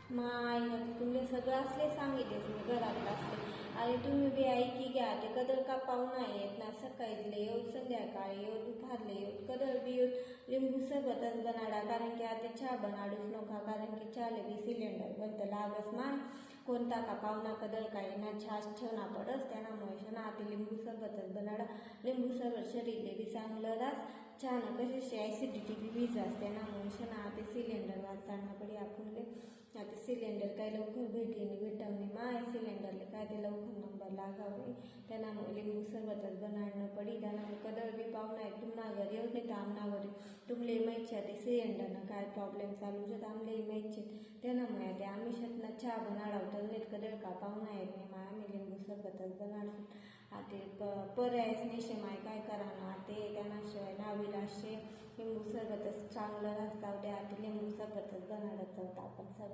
माय आता तुमले सगळं असले सांगितलेच मी घरातलं असले आणि तुम्ही बी ऐकी घ्या ते कदर का पाहुणा येत ना सकाळीले येऊ संध्याकाळी येऊ दुपारले येऊ कदर बी येऊ लिंबू सरबतच बनाडा कारण की आता चहा बनाडूच नका कारण की चहाले बी सिलेंडर बंद लागस माय कोणता का पाहुणा कदर काय ना छास ठेवना पडस त्यामुळे ना आता लिंबू सरबतच बनाडा लिंबू सरबत शरीरले बी चांगलं रास छान कशी ॲसिडिटी बी वीज असते त्यामुळे ना आता सिलेंडर वाचाडणं पडी आपण आता सिलेंडर काय लवकर भेटवणे माय सिलेंडरले काय ते लवकर नंबर लागावे त्यामुळे लिंबू सरबतच बनाडणं पडी त्यामुळे कदर बी पाहुणा आहे तुम्हाला घरी येऊ नाही तर आमना घरी तुमले माहिती ते सिलेंडरनं काय प्रॉब्लेम चालू शकत आमले माहिती त्यामुळे ते आम्ही शतनं चहा बनाडावतं नाही कदर का पाहुणा येत नाही माय आम्ही लिंबू सरबतच बनाडतो आता पर्यायच नाही माय काय करा ना ते त्यांनाशिवाय नाविलाशे लिंबू सरबतच चांगलं रस्ता द्या आता लिंबू सरबतच बनाडत जाऊ आपण सगळं